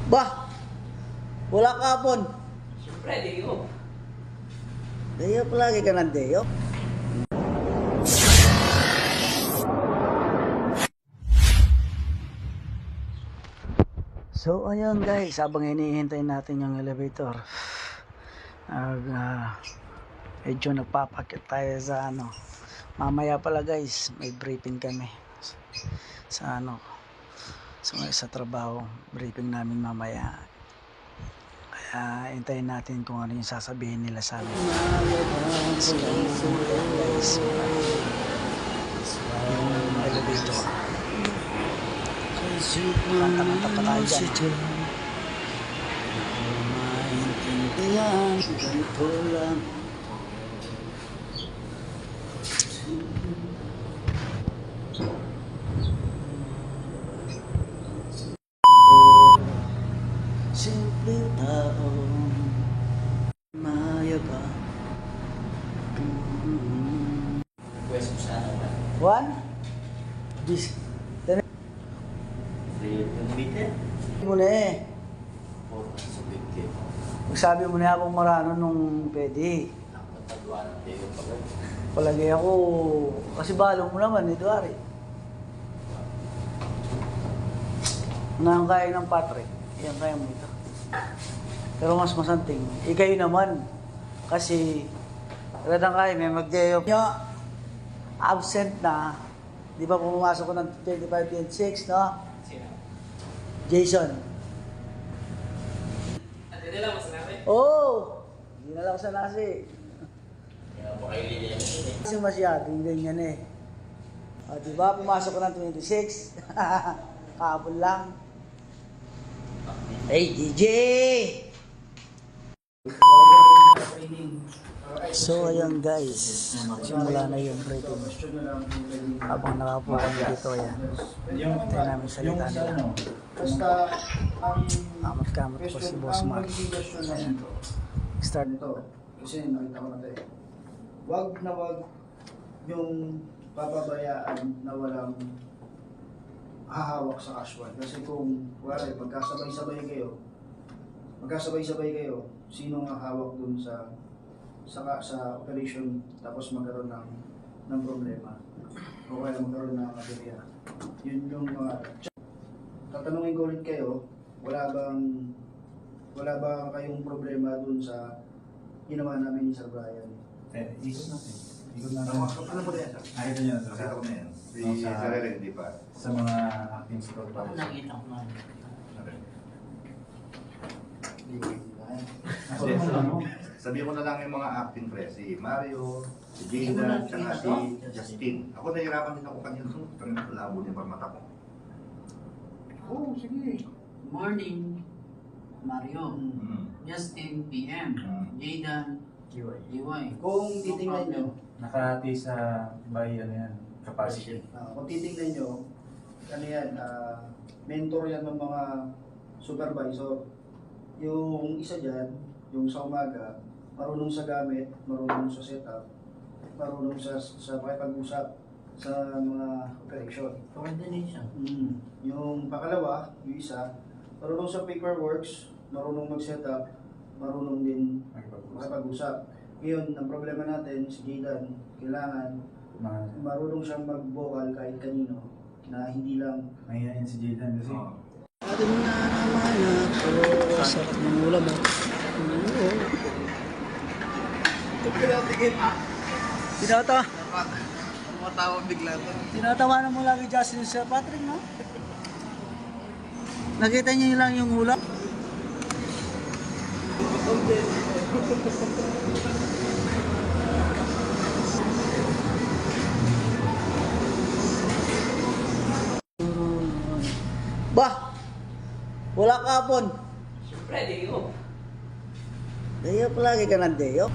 Bah, wala kahapon. Siyempre, Deo. Deo, palagi ka ng Deo. So, ayun guys, habang hinihintay natin yung elevator, medyo nagpapakit tayo sa ano. Mamaya pala guys, may briefing kami sa ano, sa trabaho. Briefing namin mamaya. Kaya hintayin natin kung ano yung sasabihin nila sa amin. So, guys, yung elevator. Kanta-kanta pa tayo dyan. Maintindihan, ganito lang. Simpleng tao, mayabang. Pwes mo sana ba? One? Bis. Bitin? Muna eh. O, sa bitin. Magsabi mo na akong marano nung pwede. Ang matagawa ng Deo pala. Palagi ako, kasi balo mo naman, Eduardo. Unang kaya ng Patrick, yan kaya mo ito. Pero mas masanting, ikayo naman. Kasi, kadang kaya may mag-day off nyo, absent na. Di ba pumasok ko ng 25-26, no? Sino? Jason. At hindi lang masanabi. Oh! Hindi na lang sa nasi. Kaya po kayo liliyan yun Kasi masyadong ganyan eh. O, diba? Pumasok ko ng 26. Kahapon lang. Hey, DJ! So, ayan guys. Simula na yung briefing. Habang nakapo kami dito, ayan. Tayo namin salita nila. Basta ang Kamot-kamot po si Boss Mark. Ayan. Start. Ito, kasi nakita ko na ito eh. Wag na wag yung papabayaan na walang hahawak sa casual. Kasi kung wala, magkasabay-sabay kayo, sino ang hawak dun sa operation tapos magkaroon ng problema o kaya magkaroon ng aberya. Yun yung mga tatanungin ko ulit kayo, wala ba kayong problema dun sa ginawa namin ni Sir Brian? Ikot natin. Ikot natin. Ano po yan, sir? Nakita niyo na sir. Nakita ko na yan. Si Sa- Sarere, hindi pa. Sa mga acting supervisors. Nakita ko na. Kasi sa ano, Sabi ko na lang yung mga acting pre, si Mario, si Jada, saka si Justin. Ako nahihirapan din ako kanina. Parang labo din parang mata ko. Oh, sige. Morning, Mario. Mm. Justin, PM. Jaydan, GY. Kung titingnan nyo, nakahati sa by ano yan, capacity. kung titingnan nyo, ano yan, mentor yan ng mga supervisor. Yung isa dyan, yung sa umaga, marunong sa gamit, marunong sa setup, marunong sa pakipag-usap sa mga operation. Coordination. Yung pakalawa, yung isa, marunong sa paperworks, marunong mag-setup, marunong din makipag-usap. Ngayon, ang problema natin, si Jaydan, kailangan marunong siyang mag-vocal kahit kanino, na hindi lang Mahihayin si Jaydan kasi Atin na naman ako. Sarap ng ulam eh. Tinata. matawag bigla to. Tinatawanan mo lagi Justin Sir Patrick, no? Nakita niyo lang yung ulam? Bah, wala kahapon. Siyempre, Deo. Deo, palagi ka ng Deo.